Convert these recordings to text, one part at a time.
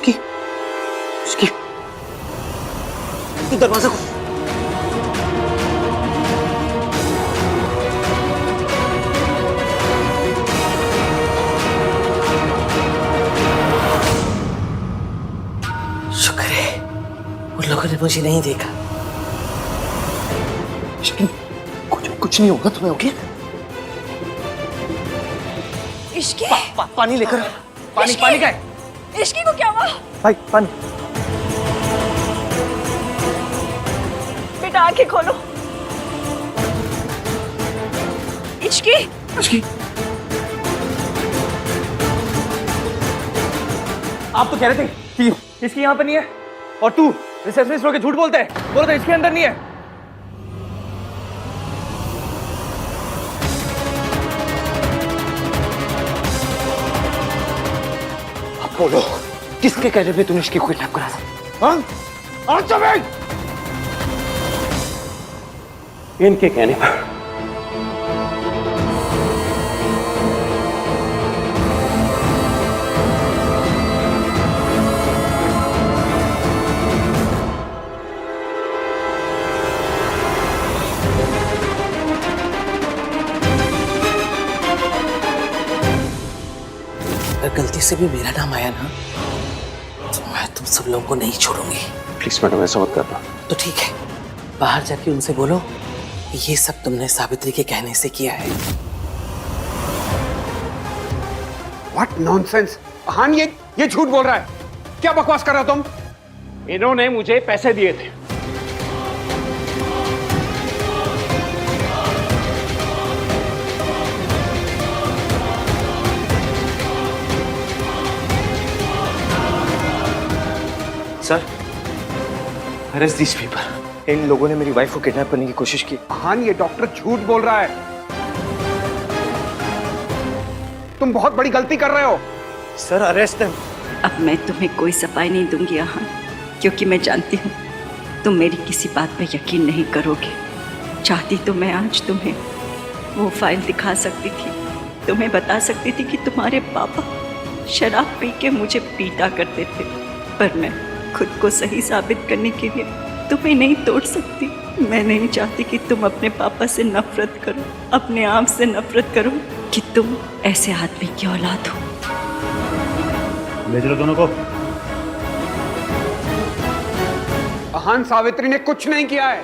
इसकी इसकी तू दरवाजा खोल। शुक्र है उन लोगों ने मुझे नहीं देखा। कुछ नहीं होगा तुम्हें, ओके? इश्की पानी लेकर। पानी पानी का है? इश्की को क्या हुआ? भाई पानी। बेटा आंखें खोलो। इश्की इश्की आप तो कह रहे थे कि इसकी यहाँ पर नहीं है, और तू रिसेप्शनिस्ट होकर झूठ बोलता है, बोला था इसके अंदर नहीं है। अब बोलो, किसके कहने पे तूने इसकी किडनैप करा था? हाँ? इनके कहने पर। अगर गलती से भी मेरा नाम आया ना तो मैं तुम सब लोगों को नहीं छोड़ूंगी। प्लीज मैडम ऐसा मत करना। तो ठीक है, बाहर जाके उनसे बोलो कि ये सब तुमने सावित्री के कहने से किया है। What nonsense! हान ये झूठ बोल रहा है। क्या बकवास कर रहे हो तुम? इन्होंने मुझे पैसे दिए थे। Sir, arrest this people. इन लोगों ने मेरी वाइफ को किडनैप करने की कोशिश की। हान ये डॉक्टर झूठ बोल रहा है। तुम बहुत बड़ी गलती कर रहे हो। Sir arrest them. अब मैं तुम्हें कोई सफाई नहीं दूंगी यहाँ, क्योंकि मैं जानती हूँ तुम मेरी किसी बात पर यकीन नहीं करोगे। चाहती तो मैं आज तुम्हें वो फाइल दिखा सकती थी, तुम्हें बता सकती थी कि तुम्हारे पापा शराब पी के मुझे पीटा करते थे, पर मैं खुद को सही साबित करने के लिए तुम्हें नहीं तोड़ सकती। मैं नहीं चाहती कि तुम अपने पापा से नफरत करो, अपने आप से नफरत करो कि तुम ऐसे आदमी की औलाद हो। ले चलो दोनों को। हान सावित्री ने कुछ नहीं किया है।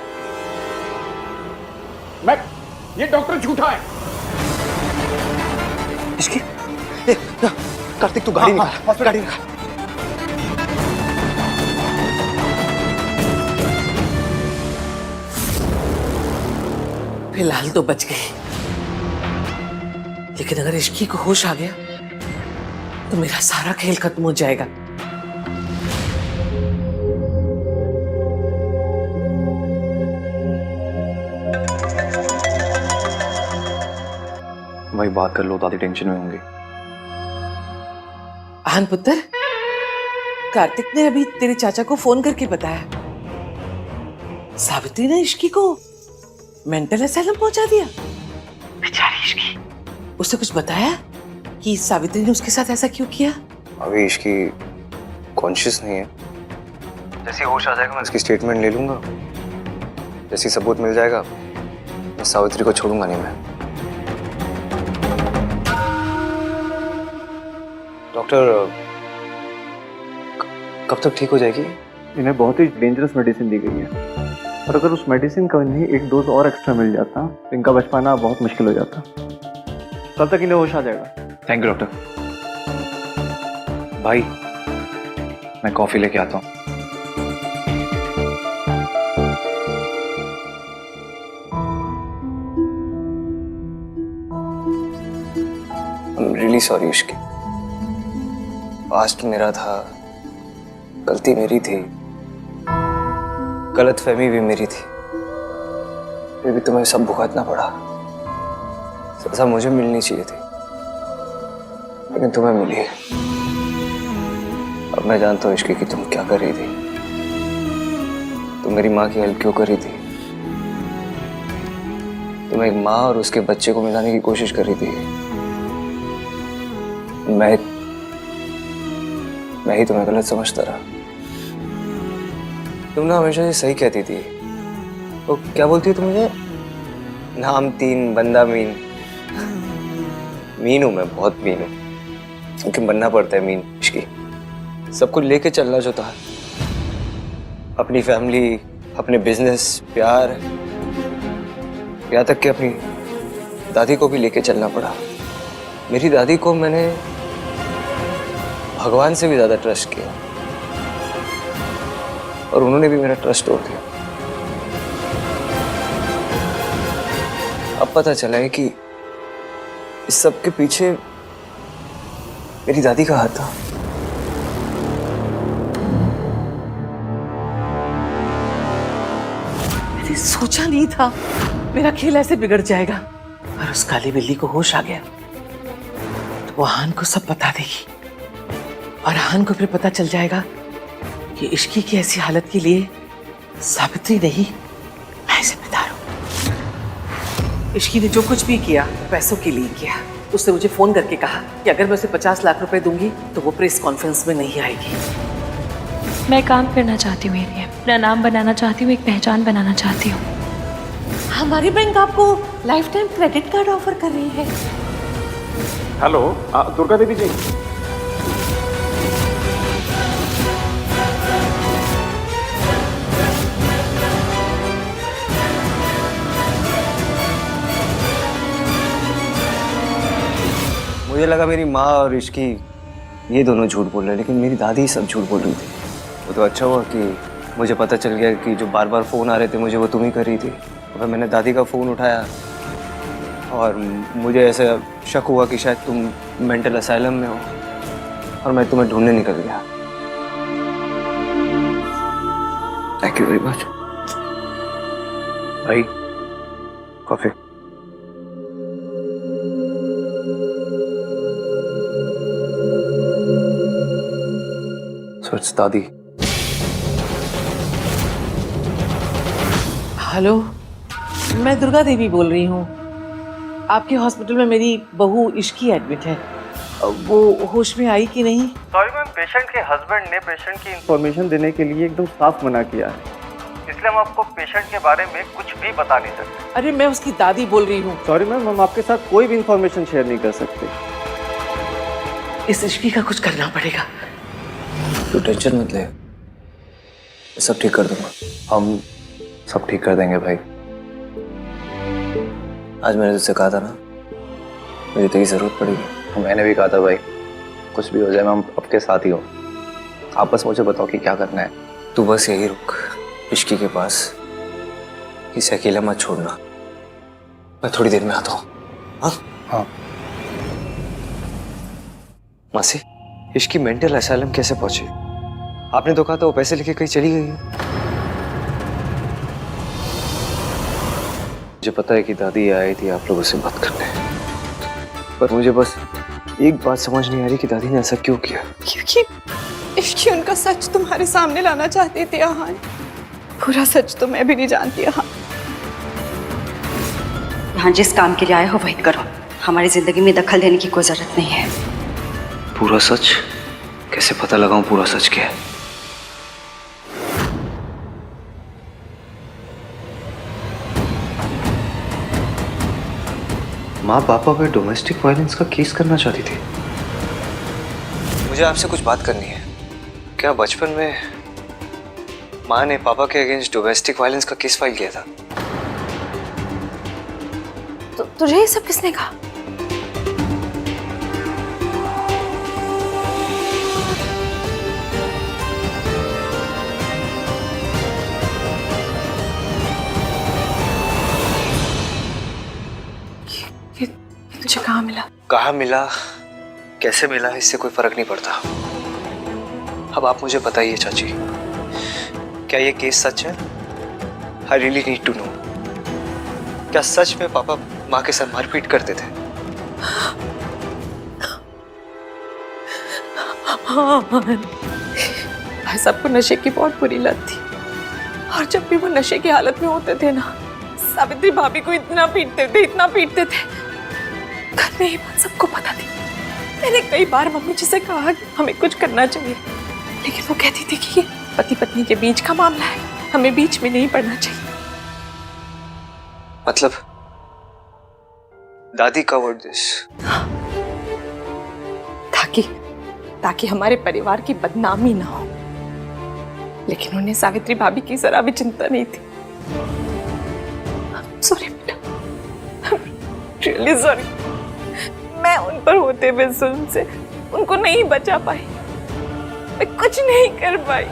ये डॉक्टर झूठा है। इसकी कार्तिक तू गाड़ी निकाल, गाड़ी निकाल। फिलहाल तो बच गई, लेकिन अगर इश्की को होश आ गया तो मेरा सारा खेल खत्म हो जाएगा। वही बात कर लो, दादी टेंशन में होंगी। आन पुत्र, कार्तिक ने अभी तेरे चाचा को फोन करके बताया सावित्री ने इश्की को मेंटल असाइलम पहुंचा दिया। बेचारी इश्की। उससे कुछ बताया कि सावित्री ने उसके साथ ऐसा क्यों किया? अभी इसकी कॉन्शियस नहीं है। जैसे होश आ जाएगा मैं इसकी स्टेटमेंट ले लूंगा। जैसे सबूत मिल जाएगा मैं सावित्री को छोड़ूंगा नहीं। मैं डॉक्टर कब तक ठीक हो जाएगी? इन्हें बहुत ही डेंजरस मेडिसिन दी गई है, और अगर उस मेडिसिन का इन्हें एक डोज और एक्स्ट्रा मिल जाता तो इनका बच पाना बहुत मुश्किल हो जाता। कल तक इन्हें होश आ जाएगा। Thank you doctor. भाई मैं कॉफी लेके आता हूँ। I'm really sorry Ishki. Past मेरा था, गलती मेरी थी, गलतफहमी भी मेरी थी, फिर भी तुम्हें सब भुगतना पड़ा। सजा मुझे मिलनी चाहिए थी, लेकिन तुम्हें मिली। अब मैं जानता हूँ इश्की कि तुम क्या कर रही थी। तुम मेरी माँ की हेल्प क्यों कर रही थी? तुम एक माँ और उसके बच्चे को मिलाने की कोशिश कर रही थी। मैं मैं ही तुम्हें गलत समझता रहा। तुम ना हमेशा ये सही कहती थी। वो क्या बोलती है तुम मुझे? नाम 3 बंदा मीन। मीन हूं मैं, बहुत मीन हूं, क्योंकि बनना पड़ता है मीन इश्की। सब कुछ लेके चलना जो था, अपनी फैमिली, अपने बिजनेस, प्यार, यहाँ तक कि अपनी दादी को भी लेके चलना पड़ा। मेरी दादी को मैंने भगवान से भी ज्यादा ट्रस्ट किया और उन्होंने भी मेरा ट्रस्ट तोड़ दिया। अब पता चला है कि इस सब के पीछे मेरी दादी का हाथ था। मैंने सोचा नहीं था मेरा खेल ऐसे बिगड़ जाएगा। और उस काली बिल्ली को होश आ गया तो वो हान को सब बता देगी और हान को फिर पता चल जाएगा कि इश्की की ऐसी हालत के लिए सावित्री नहीं, मैं जिम्मेदार हूं। इश्की ने जो कुछ भी किया पैसों के लिए किया। उसने मुझे फोन करके कहा कि अगर मैं उसे 50 लाख रुपए दूंगी तो वो प्रेस कॉन्फ्रेंस में नहीं आएगी। मैं काम करना चाहती हूँ एरिया, अपना नाम बनाना चाहती हूँ, एक पहचान बनाना चाहती हूँ। हमारी बैंक आपको life time credit card offer कर रही है। हेलो दुर्गा देवी जी। मुझे लगा मेरी माँ और इश्की ये दोनों झूठ बोल रहे हैं, लेकिन मेरी दादी सब झूठ बोल रही थी। वो तो अच्छा हुआ कि मुझे पता चल गया कि जो बार बार फ़ोन आ रहे थे मुझे वो तुम ही कर रही थी। और मैंने दादी का फ़ोन उठाया और मुझे ऐसा शक हुआ कि शायद तुम मेंटल असाइलम में हो और मैं तुम्हें ढूंढने निकल गया। थैंक यू वेरी मच भाई। कॉफी। सच दादी। हेलो, मैं दुर्गा देवी बोल रही हूँ। आपके हॉस्पिटल में मेरी बहू इश्की एडमिट है। वो होश में आई कि नहीं? सॉरी मैम, पेशेंट के हस्बैंड ने पेशेंट की इंफॉर्मेशन देने के लिए एकदम साफ मना किया है, इसलिए हम आपको पेशेंट के बारे में कुछ भी बता नहीं सकते। अरे मैं उसकी दादी बोल रही हूँ। सॉरी मैम, हम आपके साथ कोई भी इंफॉर्मेशन शेयर नहीं कर सकते। इस इश्की का कुछ करना पड़ेगा। तू टेंशन मत ले, सब ठीक कर दूंगा। हम सब ठीक कर देंगे भाई। आज मैंने तुझसे कहा था ना मुझे तेरी जरूरत पड़ेगी। मैंने भी कहा था भाई, कुछ भी हो जाए मैं हम आपके साथ ही हो। आप बस मुझे बताओ कि क्या करना है। तू बस यही रुक इश्की के पास, इसे अकेला मत छोड़ना। मैं थोड़ी देर में आता हूँ। हाँ हाँ। मासी, इश्की मेंटल असाइलम कैसे पहुंची? आपने तो कहा था वो पैसे लेके कहीं चली गई है। मुझे पता है कि दादी आई थी आप लोगों से बात करने, पर मुझे बस एक बात समझ नहीं आ रही कि दादी ने ऐसा क्यों किया। क्योंकि इश्की उनका सच तुम्हारे सामने लाना चाहते थे आहान। पूरा सच तो मैं भी नहीं जानती आहान। यहाँ जिस काम के लिए आए हो वही करो, हमारी जिंदगी में दखल देने की कोई जरूरत नहीं है। पूरा सच कैसे पता लगाऊं? पूरा सच क्या है? माँ पापा पे डोमेस्टिक वायलेंस का केस करना चाहती थी। मुझे आपसे कुछ बात करनी है। क्या बचपन में माँ ने पापा के अगेंस्ट डोमेस्टिक वायलेंस का केस फाइल किया था? तो तुझे ये सब किसने कहा? तुझे कहाँ मिला? कहाँ मिला, कैसे मिला, इससे कोई फर्क नहीं पड़ता। अब आप मुझे बताइए चाची, क्या ये केस सच है? I really need to know. क्या सच में पापा माँ के साथ मारपीट करते थे? हाँ, भाई साहब को नशे की बहुत बुरी लत थी और जब भी वो नशे की हालत में होते थे ना, सावित्री भाभी को इतना पीटते थे। घर में ये बात सबको पता थी। मैंने कई बार मम्मी जी से कहा कि हमें कुछ करना चाहिए, लेकिन वो कहती थी कि ये पति पत्नी के बीच का मामला है, हमें बीच में नहीं पड़ना चाहिए। मतलब दादी कवर्ड दिस। ताकि हमारे परिवार की बदनामी ना हो। लेकिन उन्हें सावित्री भाभी की जरा भी चिंता नहीं थी। सॉरी बेटा, रियली सॉरी। मैं उन पर होते हुए जुल्म से उनको नहीं बचा पाई, मैं कुछ नहीं कर पाई।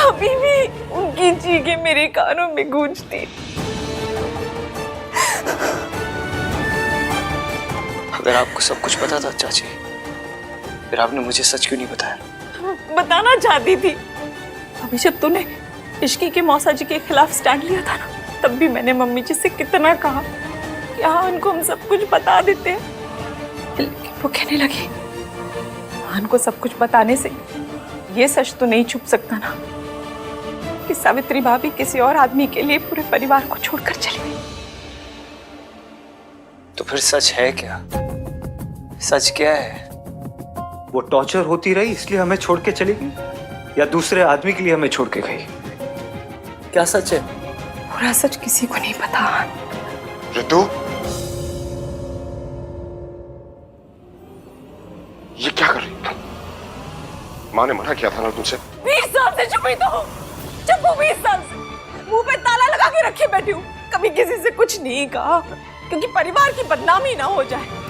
अभी भी उनकी चीखें मेरे कानों में गूंजती। अगर आपको सब कुछ पता था चाची, फिर आपने मुझे सच क्यों नहीं बताया? बताना चाहती थी। अभी जब तूने इश्की के मौसा जी के खिलाफ स्टैंड लिया था ना, तब भी मैंने मम्मी जी से कितना कहा कि हाँ उनको हम सब कुछ बता देते हैं। लेकिन वो कहने लगी मान को सब कुछ बताने से ये सच तो नहीं छुप सकता ना कि सावित्री भाभी किसी और आदमी के लिए पूरे परिवार को छोड़कर चली गई। तो फिर सच है क्या? सच क्या है? वो टॉर्चर होती रही इसलिए हमें छोड़ के चली गई, या दूसरे आदमी के लिए हमें छोड़ के गई? क्या सच है? पूरा सच किसी को नहीं पता। रितु, ये क्या कर रही है? माँ ने मना किया था ना तुमसे। 20 साल से चुप ही तो हूँ। चुप हूँ 20 साल से, मुंह पे ताला लगा के रखे बैठी हूँ। कभी किसी से कुछ नहीं कहा क्योंकि परिवार की बदनामी ना हो जाए।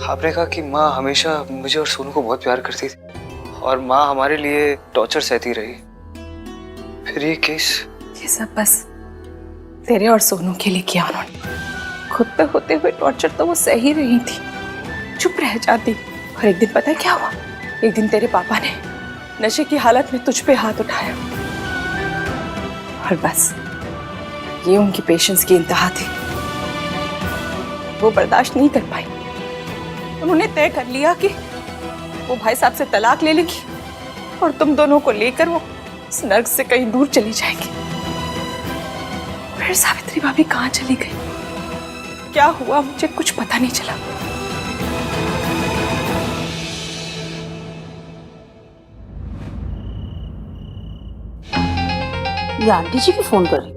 आपने कहा कि माँ हमेशा मुझे और सोनू को बहुत प्यार करती थी और माँ हमारे लिए टॉर्चर सहती रही। फिर ये केस? ये सब बस तेरे और सोनू के लिए किया उन्होंने। खुद पे होते हुए टॉर्चर तो वो सह ही रही थी, चुप रह जाती। और एक दिन पता है क्या हुआ? एक दिन तेरे पापा ने नशे की हालत में तुझ पे हाथ उठाया और बस ये उनकी पेशेंस की इंतहा थी। वो बर्दाश्त नहीं कर पाई। उन्होंने तय कर लिया कि वो भाई साहब से तलाक ले लेगी और तुम दोनों को लेकर वो इस नर्क से कहीं दूर चली जाएंगी। फिर सावित्री भाभी कहाँ चली गई, क्या हुआ, मुझे कुछ पता नहीं चला। ये आंटी जी की फोन कर रही।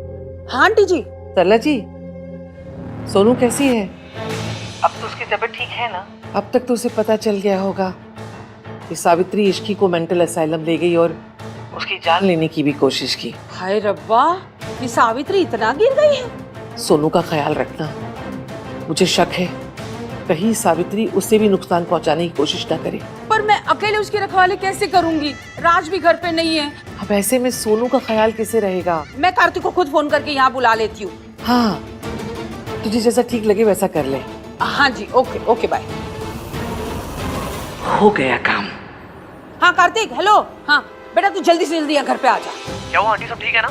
हाँ आंटी जी। सरला जी, सोनू कैसी है? अब तो उसकी तबीयत ठीक है ना? अब तक तो उसे पता चल गया होगा कि सावित्री इश्की को मेंटल असाइलम ले गई और उसकी जान लेने की भी कोशिश की। हाय रब्बा, ये सावित्री इतना गिर गई है। सोनू का ख्याल रखना, मुझे शक है कहीं सावित्री उससे भी नुकसान पहुंचाने की कोशिश ना करे। पर मैं अकेले उसकी रखवाली कैसे करूंगी? राज भी घर पे नहीं है। अब ऐसे में सोनू का ख्याल किसे रहेगा? मैं कार्तिक को खुद फोन करके यहाँ बुला लेती हूँ। हाँ, तुझे जैसा ठीक लगे वैसा कर ले। हाँ जी, ओके ओके बाय। हो गया काम। हाँ कार्तिक, हेलो। हाँ बेटा, तू जल्दी से जल्दी यहाँ घर पे आ जा। क्या हुआ आंटी, सब ठीक है ना?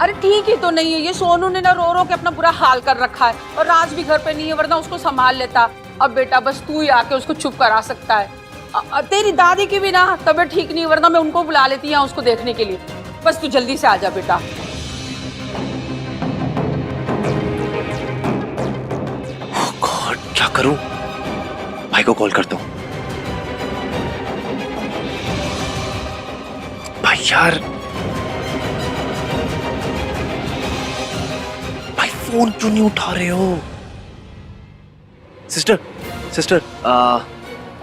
अरे ठीक ही तो नहीं है, ये सोनू ने ना रो रो के अपना बुरा हाल कर रखा है और राज भी घर पे नहीं है, वरना उसको संभाल लेता। अब बेटा बस तू ही आके उसको चुप करा सकता है। तेरी दादी की भी ना तबीयत ठीक नहीं, वरना मैं उनको बुला लेती हूँ उसको देखने के लिए। बस तू जल्दी से आ जा बेटा। गॉड, क्या करूं? भाई को कॉल करता हूं। भाई यार, भाई फोन क्यों नहीं उठा रहे हो? सिस्टर, सिस्टर,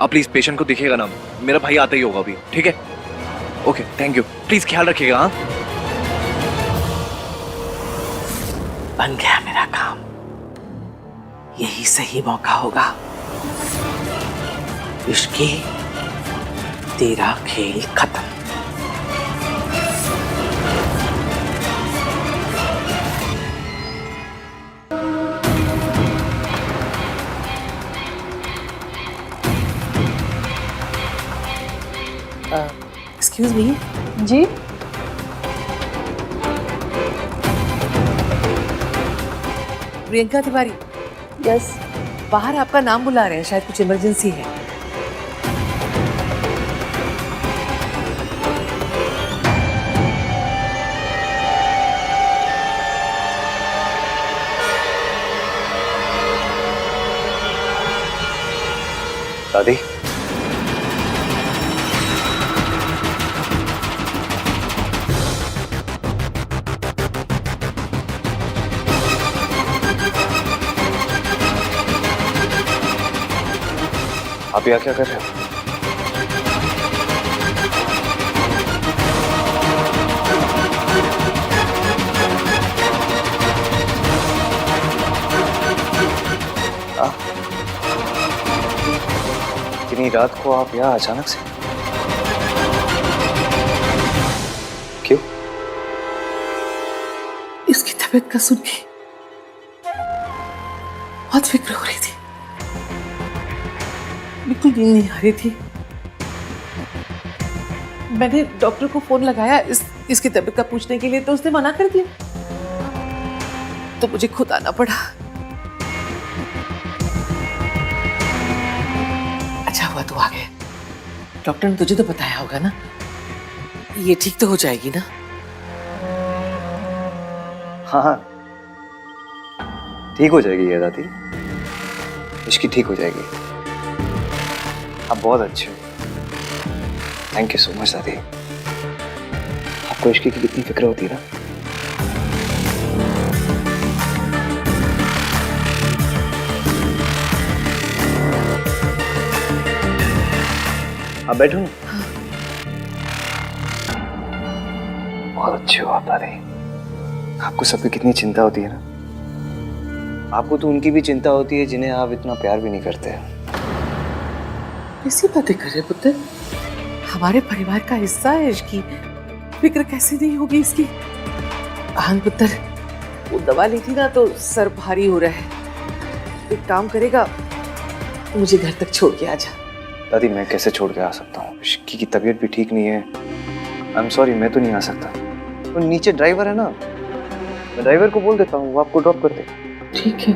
आप प्लीज पेशेंट को देखिएगा ना, मेरा भाई आता ही होगा अभी, ठीक है? ओके, थैंक यू, प्लीज ख्याल रखिएगा। हाँ, बन गया मेरा काम। यही सही मौका होगा। इश्की, तेरा खेल खत्म। Excuse me. जी प्रियंका तिवारी, यस। बाहर आपका नाम बुला रहे हैं, शायद कुछ इमरजेंसी है। दादी आप यहाँ क्या कर रहे हो? इतनी रात को आप यहाँ अचानक से क्यों? इसकी तबीयत का सुन के बहुत फिक्र हो रही थी, बिल्कुल नींद नहीं आ रही थी। मैंने डॉक्टर को फोन लगाया इसकी तबीयत का पूछने के लिए, तो उसने मना कर दिया, तो मुझे खुद आना पड़ा। अच्छा हुआ तू आ गया। डॉक्टर ने तुझे तो बताया होगा ना, ये ठीक तो हो जाएगी ना? हाँ हाँ ठीक हो जाएगी ये दादी, इसकी ठीक हो जाएगी। आप बहुत अच्छे हो, थैंक यू सो मच दादी। आपको इश्की की कितनी फिक्र होती है ना। आप बैठो ना। बहुत अच्छे हो आप दादी। आपको सबकी कितनी चिंता होती है ना। आपको तो उनकी भी चिंता होती है जिन्हें आप इतना प्यार भी नहीं करते। ऐसी बातें कर रहे पुत्र, हमारे परिवार का हिस्सा है, इसकी फिक्र कैसे नहीं होगी इसकी? आन पुत्र, वो दवा ली थी ना तो सर भारी हो रहा है। एक काम करेगा, मुझे घर तक छोड़ के आ जा। दादी मैं कैसे छोड़ के आ सकता हूँ? इश्की की तबीयत भी ठीक नहीं है। आई एम सॉरी, मैं तो नहीं आ सकता। तो नीचे ड्राइवर है ना, मैं ड्राइवर को बोल देता हूँ, वो आपको ड्रॉप कर दे। ठीक है,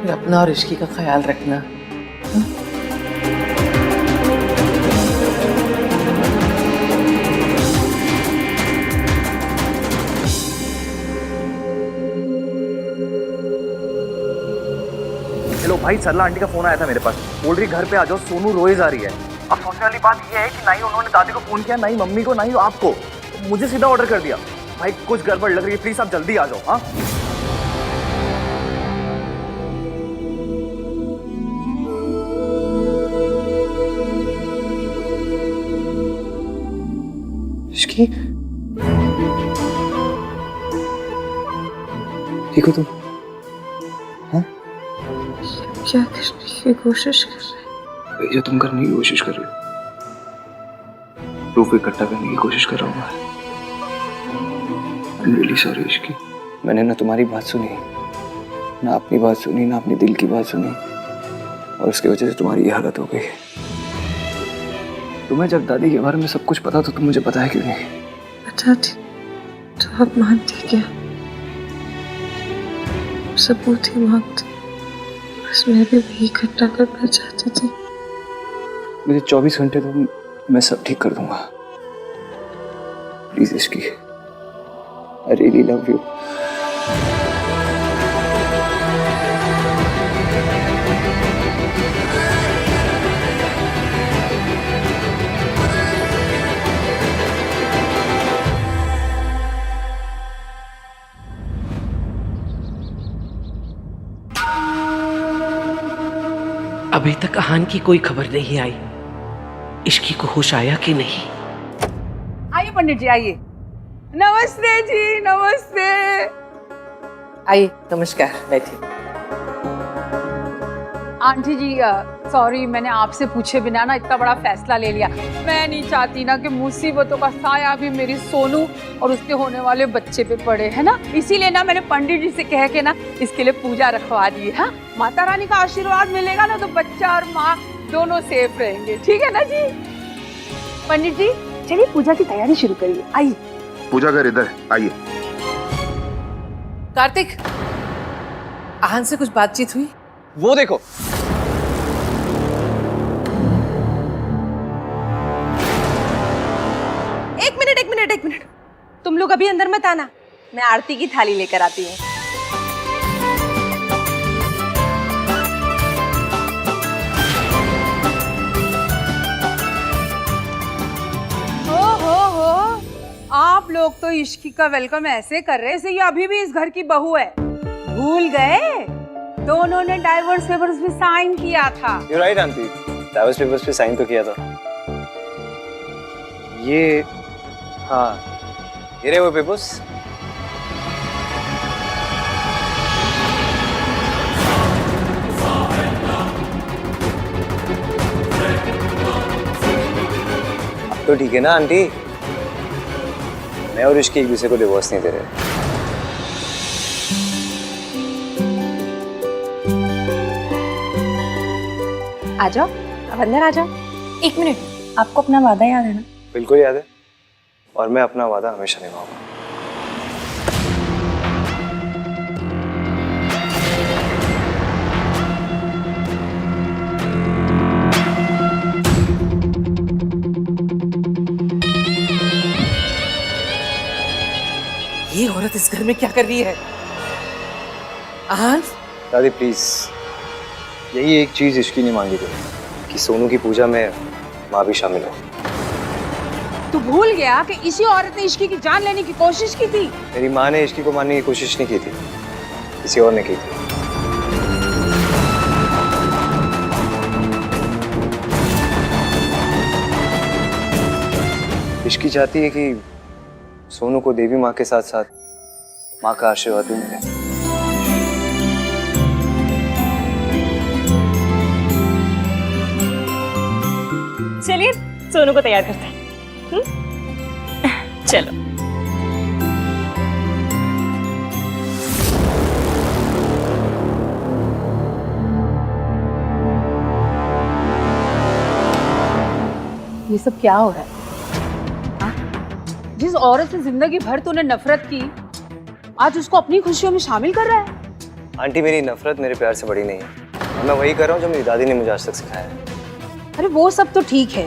फिर अपना और इश्की का ख्याल रखना। हा? हेलो भाई, सरला आंटी का फोन आया था मेरे पास, बोल रही घर पे आ जाओ, सोनू रोए जा रही है। अब सोचने वाली बात यह है कि ना ही उन्होंने दादी को फोन किया, ना ही मम्मी को, ना ही आपको, मुझे सीधा ऑर्डर कर दिया। भाई कुछ गड़बड़ लग रही है, प्लीज आप जल्दी आ जाओ। हाँ इश्की, ठीक हो तुम? हाँ क्या करने की कोशिश कर रहे जो तुम करने की कोशिश कर रहे हो, प्रूफ इकट्ठा करने की कोशिश कर रहा हूँ मैं। I'm really sorry Ishki. मैंने ना तुम्हारी बात सुनी, ना अपनी बात सुनी, ना अपने दिल की बात सुनी, और उसकी वजह से तुम्हारी ये हालत हो गई। तुम्हें जब दादी के बारे में सब कुछ पता तो तुम मुझे बताया क्यों नहीं? बता थी तो आप मानते क्या? सबूत ही मांगते, बस मैं भी वही इकट्ठा करना चाहती थी। मुझे 24 घंटे तो मैं सब ठीक कर दूंगा। Please Ishki, I really love you. अभी तक आहान की कोई खबर नहीं आई, इश्की को होश आया कि नहीं? आइए पंडित जी, आइए। नमस्ते जी, नमस्ते। आइए, नमस्कार, बैठिए। आंटी जी सॉरी, मैंने आपसे पूछे बिना ना इतना बड़ा फैसला ले लिया। मैं नहीं चाहती ना कि मुसीबतों का साया भी मेरी सोनू और उसके होने वाले बच्चे पे पड़े, है ना। इसीलिए ना मैंने पंडित जी से कह के ना इसके लिए पूजा रखवा दी है। हाँ, माता रानी का आशीर्वाद मिलेगा ना तो बच्चा और माँ दोनों सेफ रहेंगे, ठीक है ना जी। पंडित जी चलिए पूजा की तैयारी शुरू करिए, आइए। पूजा कर इधर आइए। कार्तिक, आहान से कुछ बातचीत हुई? वो देखो, एक मिनट, तुम लोग अभी अंदर मत आना, मैं आरती की थाली लेकर आती हूँ। लोग तो इश्की का वेलकम ऐसे कर रहे जैसे ये अभी भी इस घर की बहू है। भूल गए दोनों ने डाइवोर्स पेपर्स पे साइन किया था। You right aunty, divorce papers पे साइन तो किया था। ये हाँ, ये रहे वो पेपर्स। अब तो ठीक है ना आंटी, मैं और इश्की एक दूसरे को डिवोर्स नहीं दे रहे। आ जाओ, अब अंदर आ जाओ। एक मिनट, आपको अपना वादा याद है ना? बिल्कुल याद है, और मैं अपना वादा हमेशा निभाऊंगा। ये औरत इस घर में क्या कर रही है? आहान, दादी प्लीज, यही एक चीज इश्की ने मांगी थी कि सोनू की पूजा में माँ भी शामिल हो। तू भूल गया कि इसी औरत ने इश्की की जान लेने की कोशिश की थी। मेरी माँ ने इश्की को मारने की कोशिश नहीं की थी, किसी और ने की थी। इश्की चाहती है कि सोनू को देवी माँ के साथ साथ माँ का आशीर्वाद भी मिले। चलिए सोनू को तैयार करते हैं। चलो। ये सब क्या हो रहा है? जिस औरत से जिंदगी भर तूने नफरत की, आज उसको अपनी खुशियों में शामिल कर रहा है। आंटी, मेरी नफरत मेरे प्यार से बड़ी नहीं है, और मैं वही कर रहा हूँ जो मेरी दादी ने मुझे आज तक सिखाया है। अरे वो सब तो ठीक है,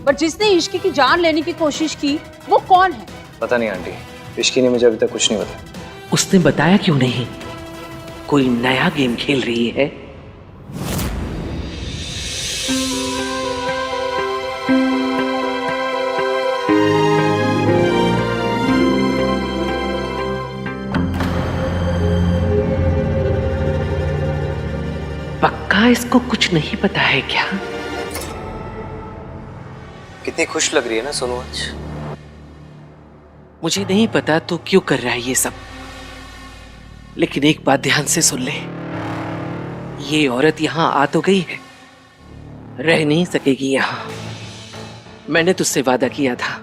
पर जिसने इश्की की जान लेने की कोशिश की वो कौन है? पता नहीं आंटी, इश्की ने मुझे अभी तक कुछ नहीं बताया। उसने बताया क्यों नहीं? कोई नया गेम खेल रही है। पक्का इसको कुछ नहीं पता है क्या? कितनी खुश लग रही है ना सोनू आज। मुझे नहीं पता तो क्यों कर रहा है ये सब, लेकिन एक बात ध्यान से सुन ले, ये औरत यहां आ तो गई है, रह नहीं सकेगी यहां। मैंने तुझसे वादा किया था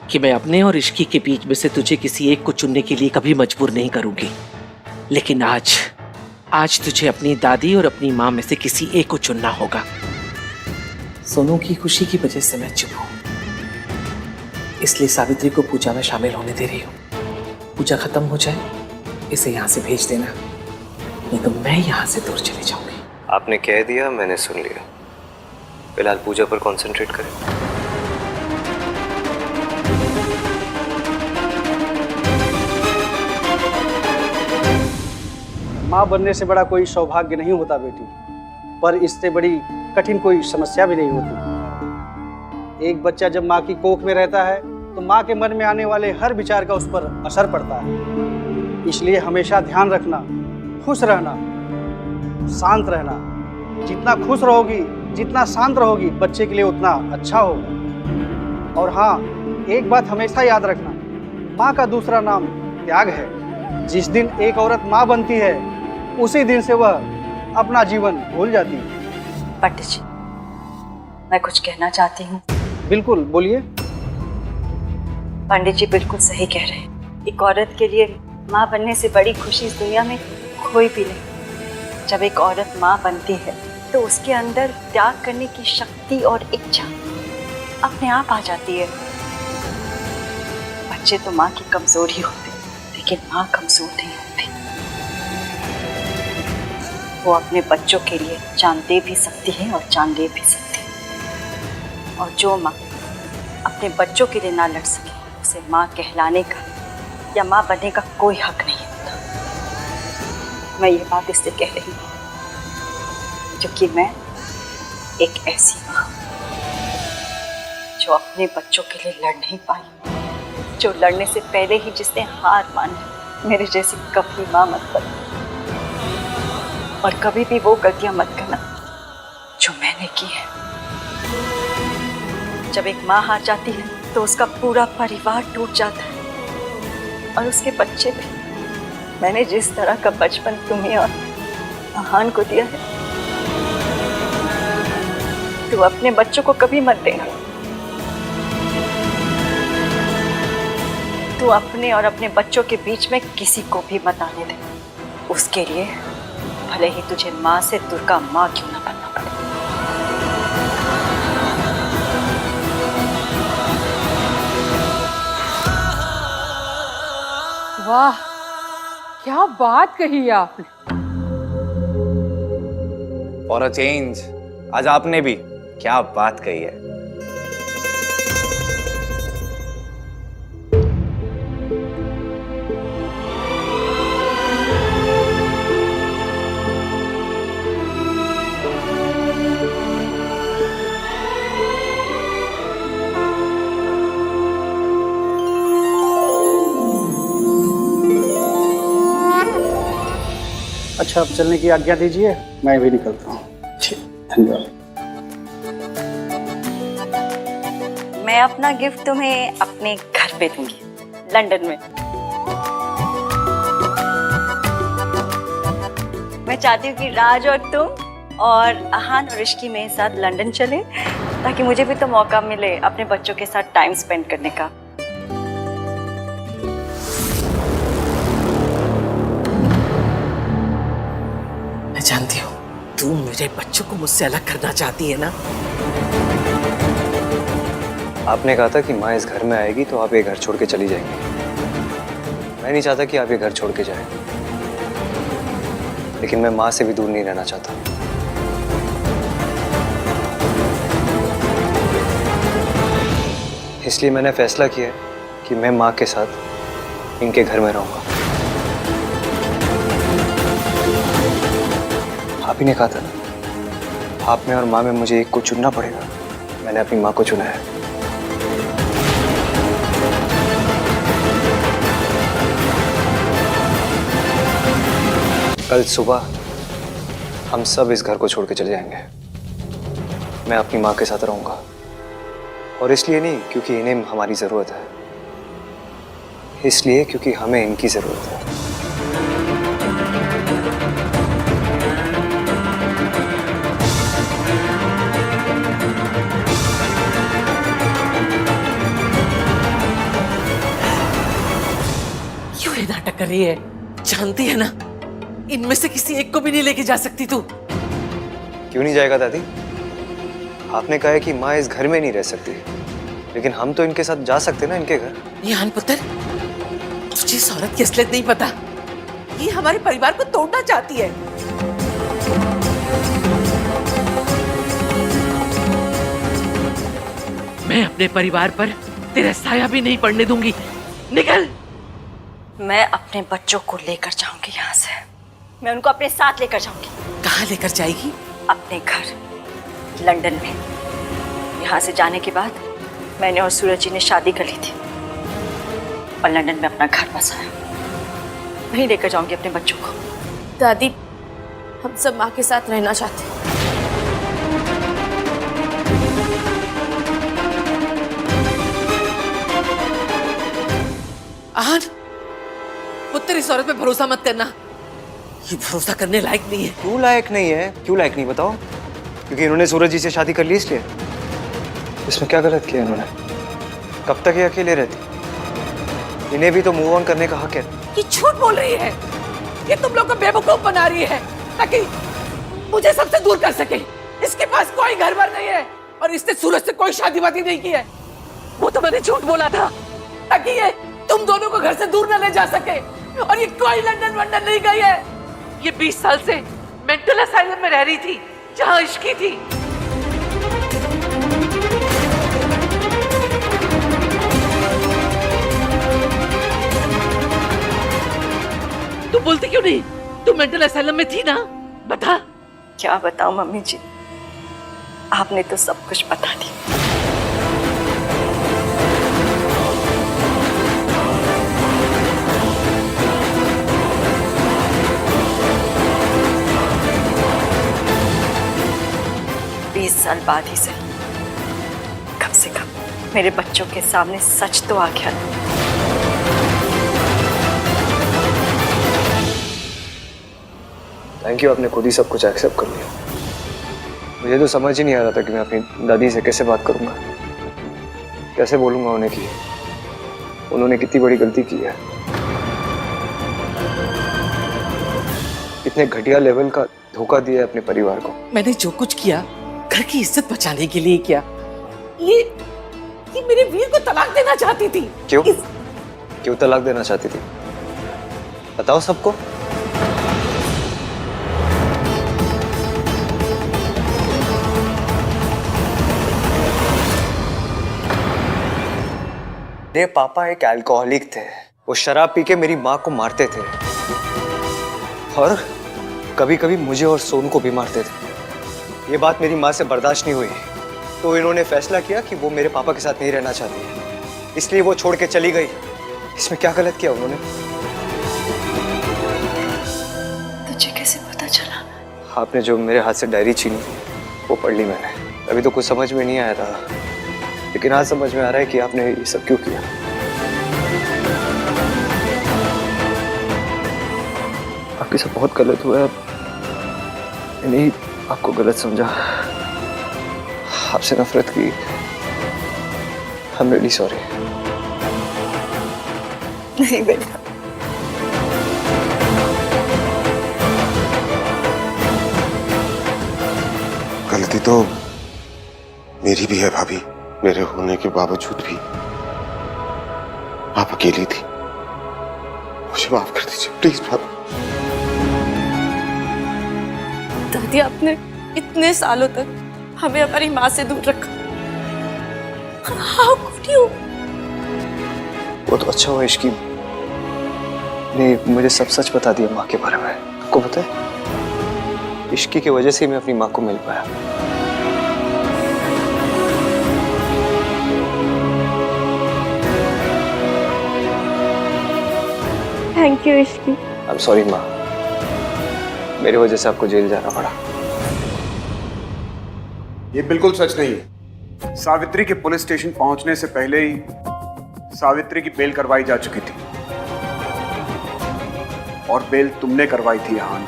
कि मैं अपने और इश्की के बीच में से तुझे किसी एक को चुनने के लिए कभी मजबूर नहीं करूंगी, लेकिन आज तुझे अपनी दादी और अपनी माँ में से किसी एक को चुनना होगा। सोनू की खुशी की वजह से मैं चुप हूं, इसलिए सावित्री को पूजा में शामिल होने दे रही हूँ। पूजा खत्म हो जाए इसे यहाँ से भेज देना, नहीं तो मैं यहाँ से दूर चली जाऊंगी। आपने कह दिया, मैंने सुन लिया। फिलहाल पूजा पर कंसंट्रेट करें। माँ बनने से बड़ा कोई सौभाग्य नहीं होता बेटी, पर इससे बड़ी कठिन कोई समस्या भी नहीं होती। एक बच्चा जब माँ की कोख में रहता है तो माँ के मन में आने वाले हर विचार का उस पर असर पड़ता है। इसलिए हमेशा ध्यान रखना, खुश रहना, शांत रहना। जितना खुश रहोगी, जितना शांत रहोगी, बच्चे के लिए उतना अच्छा होगा। और हाँ, एक बात हमेशा याद रखना, माँ का दूसरा नाम त्याग है। जिस दिन एक औरत माँ बनती है, उसी दिन से वह अपना जीवन भूल जाती है। पंडित जी, मैं कुछ कहना चाहती हूँ। बिल्कुल, बोलिए। पंडित जी बिल्कुल सही कह रहे हैं। एक औरत के लिए माँ बनने से बड़ी खुशी इस दुनिया में कोई भी नहीं। जब एक औरत माँ बनती है तो उसके अंदर त्याग करने की शक्ति और इच्छा अपने आप आ जाती है। बच्चे तो माँ की कमजोरी होते, लेकिन माँ कमजोर नहीं होती। वो अपने बच्चों के लिए जान दे भी सकती है और जान ले भी सकती है। और जो माँ अपने बच्चों के लिए ना लड़ सके, उसे माँ कहलाने का या माँ बनने का कोई हक नहीं होता। मैं ये बात इसलिए कह रही हूँ क्योंकि मैं एक ऐसी माँ जो अपने बच्चों के लिए लड़ नहीं पाई, जो लड़ने से पहले ही जिसने हार मान ली, मेरे जैसी कभी माँ मत बनो और कभी भी वो गलतियां मत करना जो मैंने की है। जब एक माँ हार जाती है तो उसका पूरा परिवार टूट जाता है और उसके बच्चे भी। मैंने जिस तरह का बचपन तुम्हें और आहान को दिया है, तू अपने बच्चों को कभी मत देना। तू अपने और अपने बच्चों के बीच में किसी को भी मत आने दे। उसके लिए भले ही तुझे माँ से दुर्गा माँ क्यों ना बनना पड़े। वाह, क्या बात कही आपने। फॉर अ चेंज आज आपने भी क्या बात कही है। अच्छा, अब चलने की आज्ञा दीजिए, मैं भी निकलता हूँ। धन्यवाद। मैं अपना गिफ्ट तुम्हें अपने घर पे दूंगी, लंदन में। मैं चाहती हूँ कि राज और तुम और आहान और ऋषि मेरे साथ लंदन चले, ताकि मुझे भी तो मौका मिले अपने बच्चों के साथ टाइम स्पेंड करने का। मैं जानती हूँ तू मेरे बच्चों को मुझसे अलग करना चाहती है ना। आपने कहा था कि माँ इस घर में आएगी तो आप ये घर छोड़ के चली जाएंगी। मैं नहीं चाहता कि आप ये घर छोड़ के जाएं, लेकिन मैं माँ से भी दूर नहीं रहना चाहता। इसलिए मैंने फैसला किया है कि मैं माँ के साथ इनके घर में रहूंगा। आप ही ने कहा था ना, आप में और माँ में मुझे एक को चुनना पड़ेगा। मैंने अपनी माँ को चुना है। कल सुबह हम सब इस घर को छोड़ के चले जाएंगे। मैं अपनी माँ के साथ रहूंगा, और इसलिए नहीं क्योंकि इन्हें हमारी जरूरत है, इसलिए क्योंकि हमें इनकी जरूरत है। क्यों ये नाटक कर रही है? जानती है ना इनमें से किसी एक को भी नहीं लेके जा सकती तू। क्यों नहीं जाएगा दादी? आपने कहा है कि माँ इस घर में नहीं रह सकती, लेकिन हम तो इनके साथ जा सकते ना इनके घर। यान पुत्र, तुझे इस औरत की असलियत नहीं पता। ये हमारे परिवार को तोड़ना चाहती है। मैं अपने परिवार पर तेरा साया भी नहीं पड़ने दूंगी। निकल। मैं अपने बच्चों को लेकर जाऊंगी यहाँ से। मैं उनको अपने साथ लेकर जाऊंगी। कहाँ लेकर जाएगी? अपने घर लंदन में। यहाँ से जाने के बाद मैंने और सूरज जी ने शादी कर ली थी और लंदन में अपना घर बसाया। वहीं लेकर जाऊंगी अपने बच्चों को। दादी, हम सब माँ के साथ रहना चाहते हैं। आहान, पुत्र इस औरत पे भरोसा मत करना। ये भरोसा करने लायक नहीं है। क्यों लायक नहीं है? क्यों लायक नहीं बताओ? क्योंकि इन्होंने सूरज जी से शादी कर ली इसलिए? इसमें क्या गलत किया इन्होंने? कब तक ये अकेले रहती? इन्हें भी तो मूव ऑन करने का हक है। ये झूठ बोल रही है। ये तुम लोग को बेवकूफ बना रही है ताकि मुझे सबसे दूर कर सके। इसके पास कोई घर बार नहीं है और इसने सूरज से कोई शादी वादी नहीं की है। वो तो मैंने झूठ बोला था ताकि ये तुम दोनों को घर से दूर न ले जा सके। और ये कोई लंदन वंदन नहीं गई है। ये 20 साल से मेंटल असाइलम में रह रही थी जहां इश्की थी। तू बोलती क्यों नहीं? तू मेंटल असाइलम में थी ना? बता। क्या बताऊं मम्मी जी, आपने तो सब कुछ बता दिया। 20 साल बाद ही सही, कम से कम मेरे बच्चों के सामने सच तो आ गया ना। थैंक यू, आपने खुद ही सब कुछ एक्सेप्ट कर लिया। मुझे तो समझ ही नहीं आ रहा था कि मैं अपनी दादी से कैसे बात करूंगा, कैसे बोलूंगा उन्हें कि उन्होंने कितनी बड़ी गलती की है, कितने घटिया लेवल का धोखा दिया है अपने परिवार को। मैंने जो कुछ किया घर की इज्जत बचाने के लिए किया। ये मेरे वीर को तलाक देना चाहती थी। क्यों? क्यों तलाक देना चाहती थी? बताओ सबको। मेरे पापा एक अल्कोहलिक थे। वो शराब पी के मेरी माँ को मारते थे और कभी कभी मुझे और सोनू को भी मारते थे। ये बात मेरी माँ से बर्दाश्त नहीं हुई, तो इन्होंने फैसला किया कि वो मेरे पापा के साथ नहीं रहना चाहती, इसलिए वो छोड़ के चली गई। इसमें क्या गलत किया उन्होंने? तुझे कैसे पता चला? आपने जो मेरे हाथ से डायरी छीनी वो पढ़ ली मैंने। अभी तो कुछ समझ में नहीं आया था, लेकिन आज समझ में आ रहा है कि आपने ये सब क्यों किया। आपके साथ बहुत गलत हुआ है, मैंने आपको गलत समझा, आपसे नफरत की। I'm really sorry। नहीं बेटा, गलती तो मेरी भी है भाभी। मेरे होने के बावजूद भी आप अकेली थी। मुझे माफ कर दीजिए प्लीज भाभी। दादी, आपने इतने सालों तक हमें हमारी माँ से दूर रखा। How could you? वो तो अच्छा हुआ इश्की ने मुझे सब सच बता दिया माँ के बारे में। आपको पता है, इश्की की वजह से ही मैं अपनी माँ को मिल पाया। Thank you Ishki. I am sorry माँ, मेरी वजह से आपको जेल जाना पड़ा। ये बिल्कुल सच नहीं है। सावित्री के पुलिस स्टेशन पहुंचने से पहले ही सावित्री की बेल करवाई जा चुकी थी, और बेल तुमने करवाई थी यहाँ।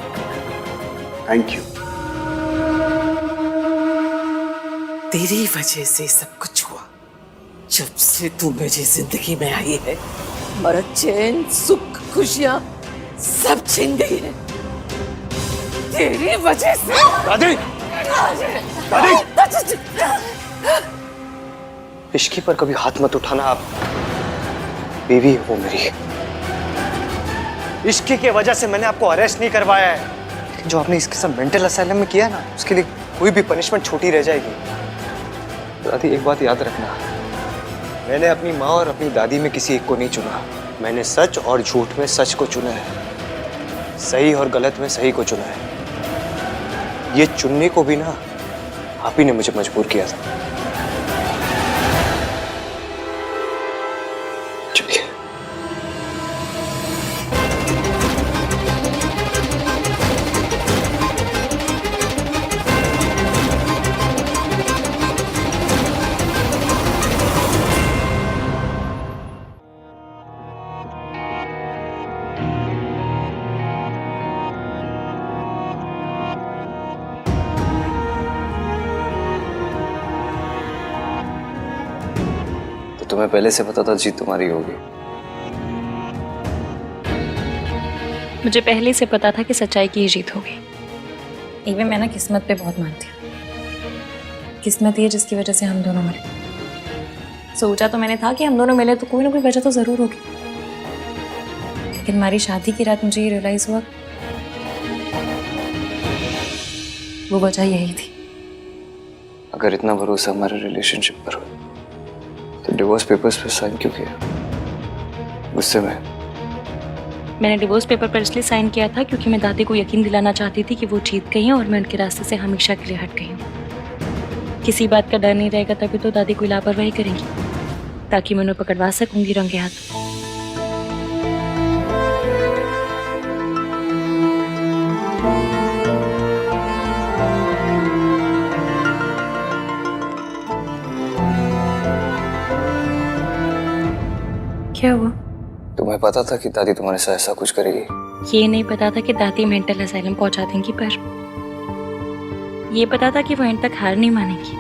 Thank you. तेरी वजह से सब कुछ हुआ। जब से तू मेरी जिंदगी में आई है, हमारा चैन, सुख, खुशियां सब छिन गई है तेरी वजह से। दादी! दादी! इश्की पर कभी हाथ मत उठाना, आप बीवी है वो मेरी। इश्की की वजह से मैंने आपको अरेस्ट नहीं करवाया है, लेकिन जो आपने इसके साथ मेंटल असाइलम में किया ना, उसके लिए कोई भी पनिशमेंट छोटी रह जाएगी। दादी, एक बात याद रखना, मैंने अपनी माँ और अपनी दादी में किसी एक को नहीं चुना। मैंने सच और झूठ में सच को चुना है, सही और गलत में सही को चुना है। ये चुनने को भी ना आप ही ने मुझे मजबूर किया था। चलिए। तुम्हें पहले से पता था जीत तुम्हारी होगी? मुझे पहले से पता था कि सच्चाई की ही जीत होगी। एक मैं ना किस्मत पे बहुत मानती हूँ। किस्मत ये जिसकी वजह से हम दोनों मिले। सोचा तो मैंने था कि हम दोनों मिले तो कोई ना कोई वजह तो जरूर होगी, लेकिन हमारी शादी की रात मुझे ये रियलाइज हुआ वो वजह यही थी। अगर इतना भरोसा हमारे रिलेशनशिप पर हो तो डिवोर्स पेपर्स पे साइन क्यों किया? गुस्से में? मैंने डिवोर्स पेपर पर इसलिए साइन किया था क्योंकि मैं दादी को यकीन दिलाना चाहती थी कि वो जीत गई हैं और मैं उनके रास्ते से हमेशा के लिए हट गई हूँ। किसी बात का डर नहीं रहेगा तभी तो दादी कोई लापरवाही करेंगी, ताकि मैं उन्हें पकड़वा सकूंगी रंगे हाथ। क्या हुआ? तुम्हें पता था कि दादी तुम्हारे साथ ऐसा कुछ करेगी? ये नहीं पता था कि दादी मेंटल असाइलम पहुंचा देंगी, पर ये पता था कि वो एंड तक हार नहीं मानेंगी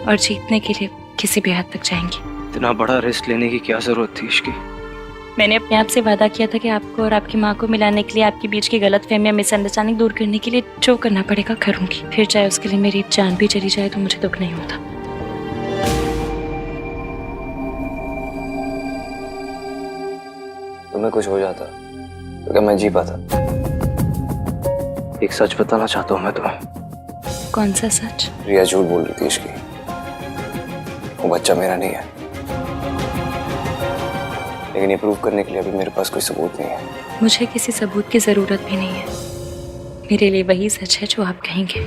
और जीतने के लिए किसी भी हद तक जाएंगी। इतना बड़ा रिस्क लेने की क्या जरूरत थी इश्की? मैंने अपने आप से वादा किया था कि आपको और आपकी माँ को मिलाने के लिए, आपके बीच की गलतफहमियां, मिसअंडरस्टैंडिंग दूर करने के लिए जो करना पड़ेगा करूंगी। फिर चाहे उसके लिए मेरी जान भी चली जाए तो मुझे दुख नहीं होता। तुम्हें कुछ हो जाता तो क्या मैं जी पाता? एक सच बताना चाहता हूँ मैं तुम्हें। कौन सा सच? रिया झूठ बोल रही थी इसकी। वो बच्चा मेरा नहीं है, लेकिन ये प्रूव करने के लिए अभी मेरे पास कोई सबूत नहीं है। मुझे किसी सबूत की जरूरत भी नहीं है। मेरे लिए वही सच है जो आप कहेंगे।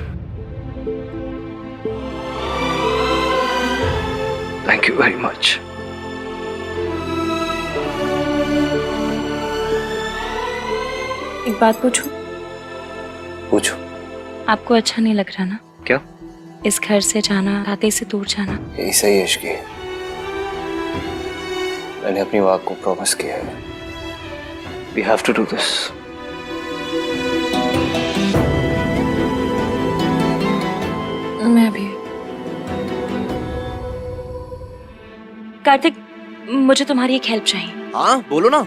Thank you very much. एक बात पूछूं? पूछो। आपको अच्छा नहीं लग रहा ना? क्या? इस घर से जाना, दादी से दूर जाना। यही सही है इश्की। मैंने अपनी वाक को प्रॉमिस किया है। We have to do this. मैं भी। कार्तिक, मुझे तुम्हारी एक हेल्प चाहिए। हाँ बोलो ना।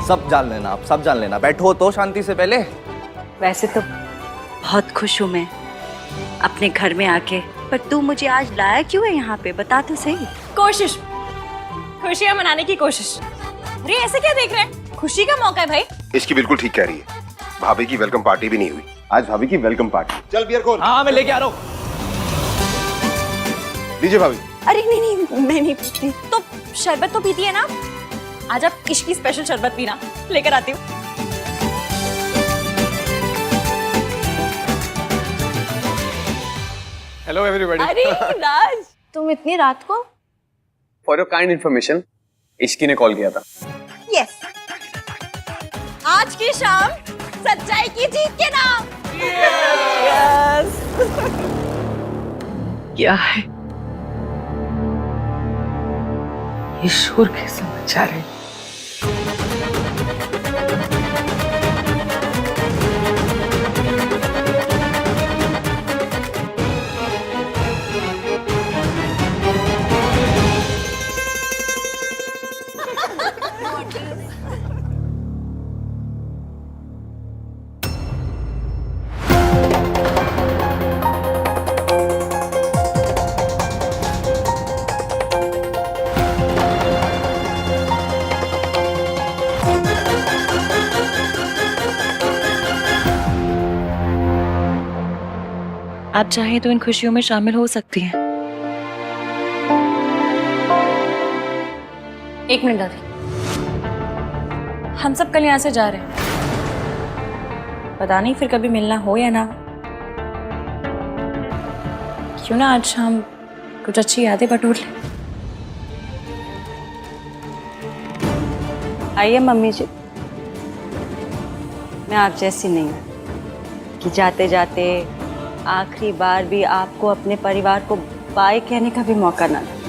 सब जान लेना, आप सब जान लेना। बैठो तो शांति से पहले। वैसे तो बहुत खुश हूँ मैं अपने घर में आके, पर तू मुझे आज लाया क्यों है यहाँ पे, बता तो सही। कोशिश, खुशियाँ मनाने की कोशिश। अरे ऐसे क्या देख रहे हैं? खुशी का मौका है भाई। इसकी बिल्कुल ठीक कह रही है। भाभी की वेलकम पार्टी भी नहीं हुई। आज भाभी की वेलकम पार्टी। चल बियर खोल। हाँ मैं लेके आ रहा हूँ। लीजिए भाभी। अरे नहीं, मैं नहीं पीती। तो शरबत तो पीती है ना? आज आप इश्की स्पेशल शरबत पीना, लेकर आती हूँ। Hello everybody. अरे राज, तुम इतनी रात को? For your kind information, Ishki ने कॉल किया था। यस, आज की शाम सच्चाई की जीत के नाम। यस। क्या है ये शोर के समाचार है? आप चाहें तो इन खुशियों में शामिल हो सकती हैं। एक मिनट दादी, हम सब कल यहाँ से जा रहे हैं। पता नहीं फिर कभी मिलना हो या ना। क्यों ना आज शाम कुछ अच्छी यादें बटोर लें। आइए मम्मी जी, मैं आप जैसी नहीं हूँ कि जाते जाते आखिरी बार भी आपको अपने परिवार को बाय कहने का भी मौका ना दे।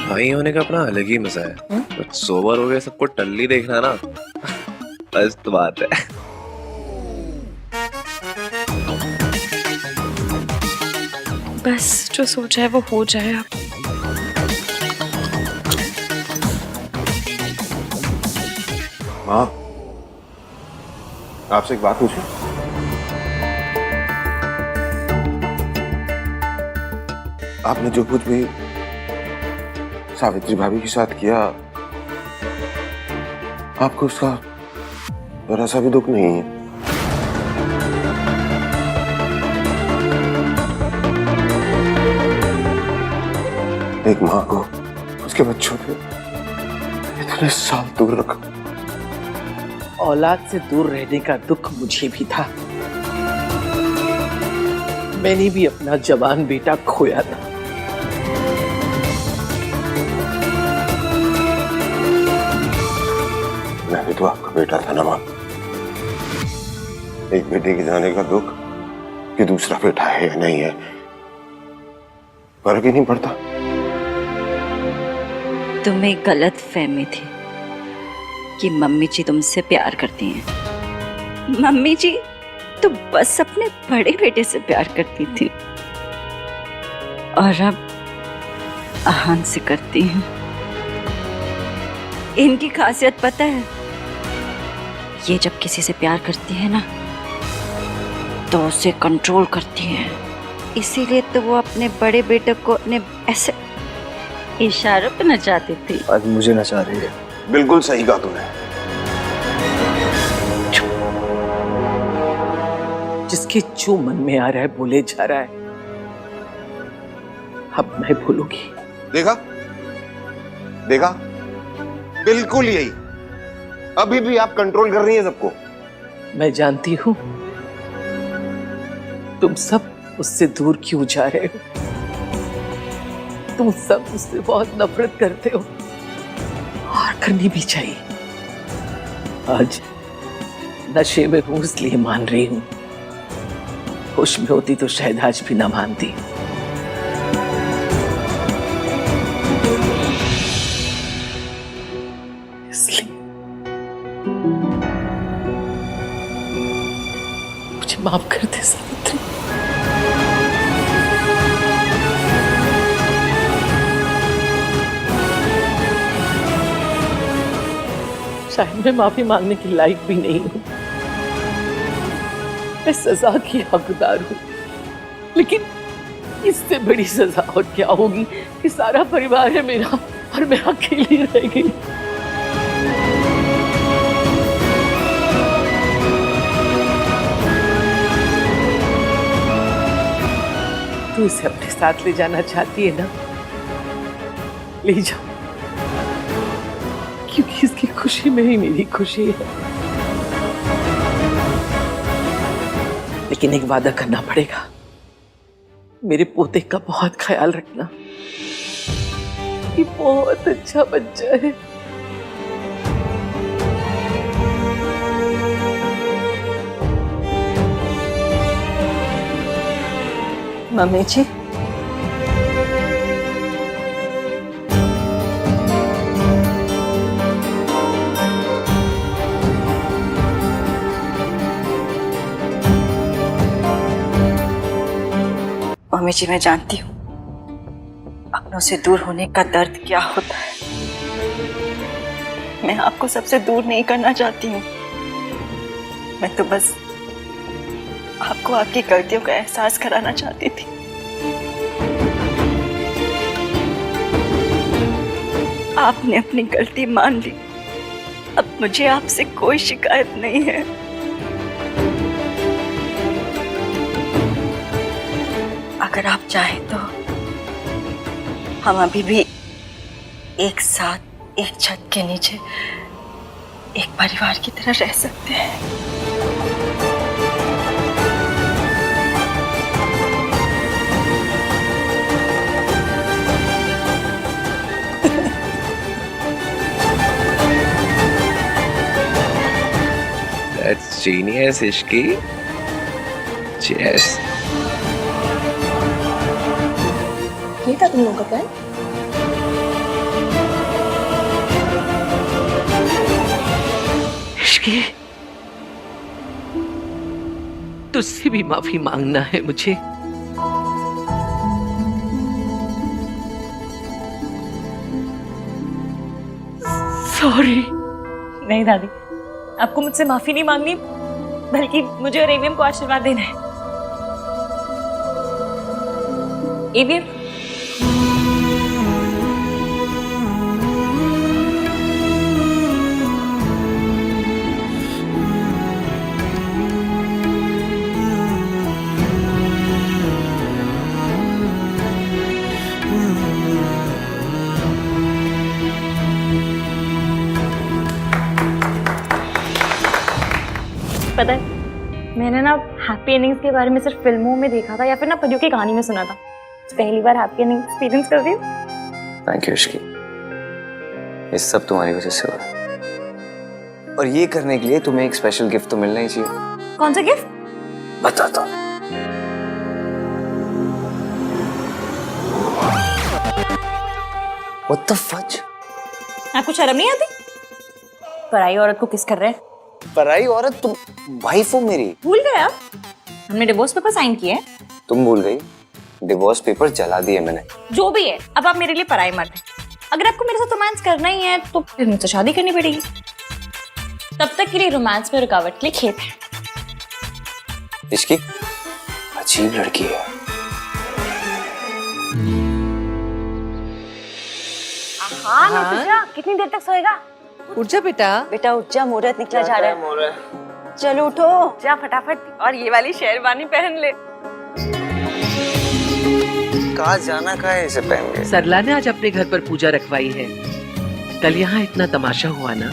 भाई होने का अपना अलग ही मजा है। बट सोबर हो गए सबको टल्ली देखना ना, बस तो बात है। बस जो सोचा है वो हो जाए। आप माँ, आपसे एक बात पूछूं? आपने जो कुछ भी सावित्री भाभी के साथ किया, आपको उसका जरा सा भी दुख नहीं है? एक माँ को उसके बच्चों से इतने साल दूर रखा। औलाद से दूर रहने का दुख मुझे भी था। मैंने भी अपना जवान बेटा खोया था। मैं भी तो आपका बेटा था ना माँ। एक बेटे के जाने का दुख कि दूसरा बेटा है या नहीं है फर्क ही नहीं पड़ता। तुम्हें गलत फहमी थी कि मम्मी जी तुमसे प्यार करती हैं। मम्मी जी तो बस अपने बड़े बेटे से प्यार करती थी और अब आहान से करती हैं। इनकी खासियत पता है, ये जब किसी से प्यार करती है ना तो उसे कंट्रोल करती है। इसीलिए तो वो अपने बड़े बेटे को अपने ऐसे इशारों पे नचाती थी। आज मुझे नचा रही है। बिल्कुल सही कहा तुमने। जिसके जो मन में आ रहा है बोले जा रहा है। अब मैं भूलूंगी। देखा देखा, बिल्कुल यही। अभी भी आप कंट्रोल कर रही हैं सबको। मैं जानती हूं तुम सब उससे दूर क्यों जा रहे हो। तुम सब उससे बहुत नफरत करते हो और करनी भी चाहिए। आज नशे में हूं इसलिए मान रही हूं। होश में होती तो शायद आज भी ना मानती। इसलिए मुझे माफ कर दे सावित्री। शायद मैं माफी मांगने की लायक भी नहीं हूं। मैं सजा की हकदार हूं, लेकिन इससे बड़ी सजा और क्या होगी कि सारा परिवार है मेरा और मैं अकेली रह गई। तू इसे अपने साथ ले जाना चाहती है ना, ले जाओ, क्योंकि इसकी खुशी में ही मेरी खुशी है। लेकिन एक वादा करना पड़ेगा, मेरे पोते का बहुत ख्याल रखना। ये बहुत अच्छा बच्चा है। मम्मी जी मम्मी जी, मैं जानती हूँ अपनों से दूर होने का दर्द क्या होता है। मैं आपको सबसे दूर नहीं करना चाहती हूँ। मैं तो बस आपको आपकी गलतियों का एहसास कराना चाहती थी। आपने अपनी गलती मान ली। अब मुझे आपसे कोई शिकायत नहीं है। अगर आप चाहें तो हम अभी भी एक साथ एक छत के नीचे एक परिवार की तरह रह सकते हैं। That's genius, Ishki. Cheers. ये था तुम लोगों का प्लान? इश्की, तुझसे भी माफी मांगना है मुझे। सॉरी। नहीं दादी, आपको मुझसे माफी नहीं मांगनी, बल्कि मुझे और एवीएम को आशीर्वाद देना है। एवीएम, मैंने ना हैप्पी एंडिंग्स के बारे में सिर्फ फिल्मों में देखा था या फिर ना परियों की कहानी में सुना था। पहली बार हैप्पी एंडिंग एक्सपीरियंस कर रही हूँ। थैंक यू इश्की, ये सब तुम्हारी वजह से हो रहा है। और ये करने के लिए तुम्हें एक स्पेशल गिफ्ट तो मिलना ही चाहिए। कौन सा गिफ्ट? बताता हूँ। What the fudge? आपको शर्म नहीं आती? पराई औरत को किस कर रहे हैं? पराई औरत? तुम वाइफ हो मेरी। भूल गए आप? हमने डिवोर्स पेपर साइन किए हैं। तुम भूल गई? डिवोर्स पेपर जला दिए मैंने। जो भी है, अब आप मेरे लिए पराई मर्द हैं। अगर आपको मेरे साथ रोमांस करना ही है तो फिर मुझसे शादी करनी पड़ेगी। तब तक के लिए रोमांस में रुकावट के लिए खेत है। इसकी अजीब लड़की है। हाँ नतीजा, कितनी देर तक सोएगा? उठ जा बेटा। बेटा उठ जा, मुहूर्त निकला जा रहा है। चलो उठो, जा फटाफट और ये वाली शेरवानी पहन ले। कहाँ जाना का है इसे पहन के? सरला ने आज अपने घर पर पूजा रखवाई है। कल यहाँ इतना तमाशा हुआ ना,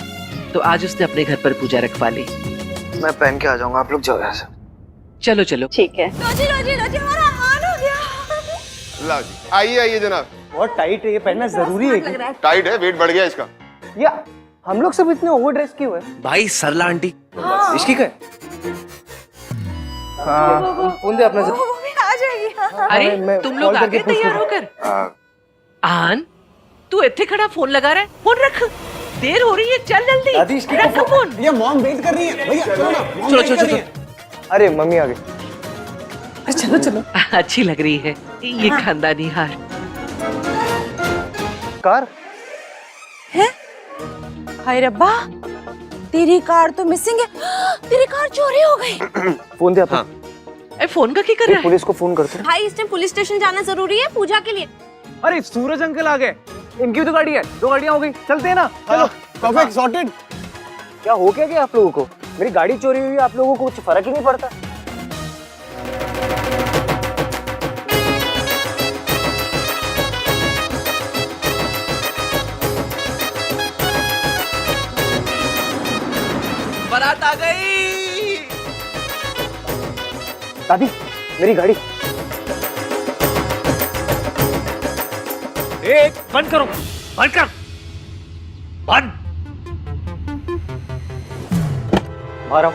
तो आज उसने अपने घर पर पूजा रखवा ली। मैं पहन के आ जाऊंगा, आप लोग जाओ यहाँ से। चलो चलो। ठीक है। रोजी रोजी रोजी हमारा हाल हो गया। ला जी, आइए आइए जनाब। बहुत टाइट है, ये पहनना जरूरी है क्या? टाइट है, वेट बढ़ गया इसका। या हम लोग सब इतने ओवर ड्रेस क्यों है? भाई सरला आंटी इसकी क्या है? हाँ, फोन दे अपना। वो भी आ जाएगी। अरे मैं तुम लोग कॉल आ करके गए पूछ तैयार लूंगा। होकर? आन, तू इतने खड़ा फोन लगा रहा है? फोन रख, देर हो रही है, चल जल्दी। दादी इसकी रख फोन। ये मॉम वेट कर रही है भैया, चलो ना। मॉम चलो वेट चलो कर रही चलो। है। अरे मम्मी आ गई। चलो चलो। अच्छी लग रही है ये खानदानी हार। कार हाय रब्बा, तेरी कार तो मिसिंग है। तेरी कार चोरी हो गई। फोन दे अपना। ए, फोन का क्या कर रहा है? पुलिस को फोन करते हैं। भाई इस टाइम पुलिस स्टेशन जाना जरूरी है पूजा के लिए। अरे सूरज अंकल आ गए, इनकी भी तो गाड़ी है, 2 गाड़ियां हो गई, चलते हैं ना। चलो परफेक्ट सॉर्टेड। क्या हो क्या आप लोगों को? मेरी गाड़ी चोरी हुई, आप लोगों को कुछ फर्क ही नहीं पड़ता। बारात आ गई। दादी मेरी गाड़ी। बंद करो, बंद कर, बंद। बाहर आओ।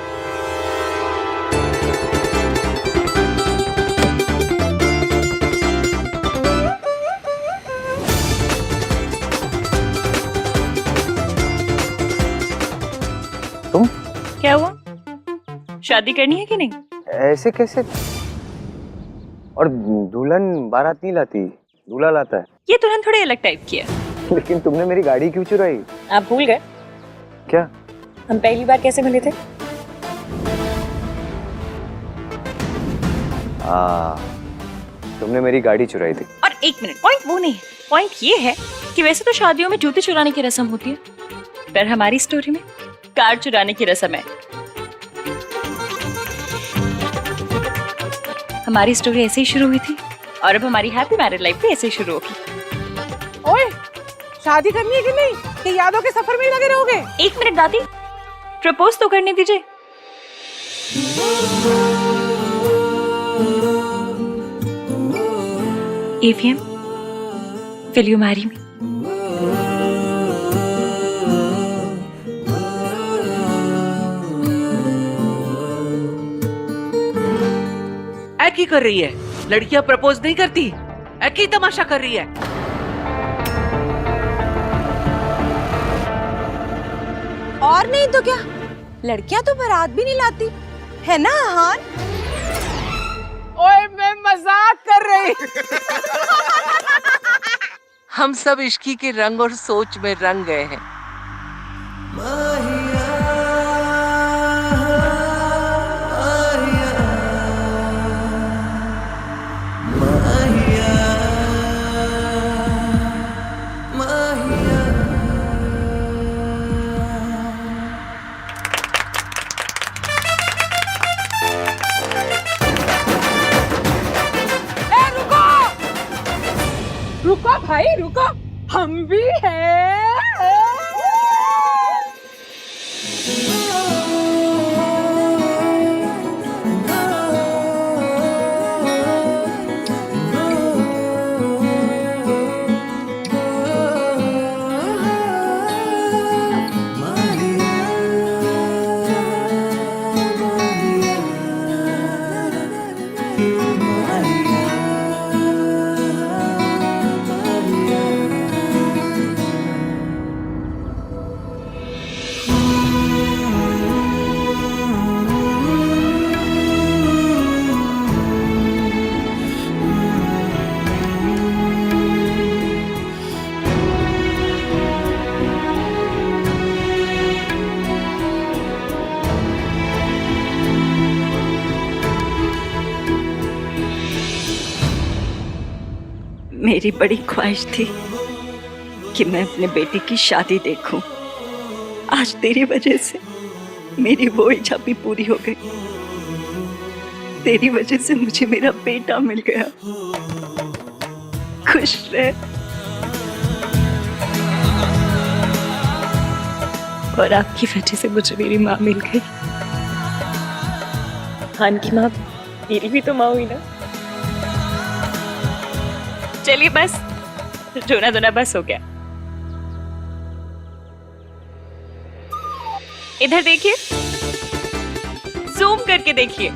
तुम क्या हुआ? शादी करनी है कि नहीं? ऐसे कैसे? और दुल्हन बारात नहीं लाती, दूल्हा लाता है। ये दुल्हन थोड़ी अलग टाइप की है। लेकिन तुमने मेरी गाड़ी क्यों चुराई? आप भूल गए क्या? हम पहली बार कैसे मिले थे? तुमने मेरी गाड़ी चुराई थी। और एक मिनट, पॉइंट वो नहीं है। पॉइंट ये है कि वैसे तो शादियों में जूते चुराने की रस्म होती है, पर हमारी स्टोरी में कार चुराने की रस्म है। हमारी स्टोरी ऐसे ही शुरू हुई थी और अब हमारी हैप्पी मैरिड लाइफ भी ऐसे ही शुरू होगी। ओए, शादी करनी है कि नहीं? कि यादों के सफर में ही लगे रहोगे? एक मिनट दादी, प्रपोज तो करने दीजिए। AVM, will you marry me? की कर रही है? लड़कियां प्रपोज नहीं करती, की तमाशा कर रही है। और नहीं तो क्या, लड़कियां तो बारात भी नहीं लाती है ना हान? ओए मैं मजाक कर रही। हम सब इश्की के रंग और सोच में रंग गए हैं। रुको भाई रुको, हम भी हैं। मेरी बड़ी ख्वाहिश थी कि मैं अपने बेटे की शादी देखूं। आज तेरी वजह से मेरी वो इच्छा भी पूरी हो गई। तेरी वजह से मुझे मेरा बेटा मिल गया। खुश रह। और आपकी वजह से मुझे मेरी माँ मिल गई। खान की माँ मेरी भी तो माँ हुई ना। चलिए बस, रोना धोना बस हो गया। इधर देखिए, जूम करके देखिए।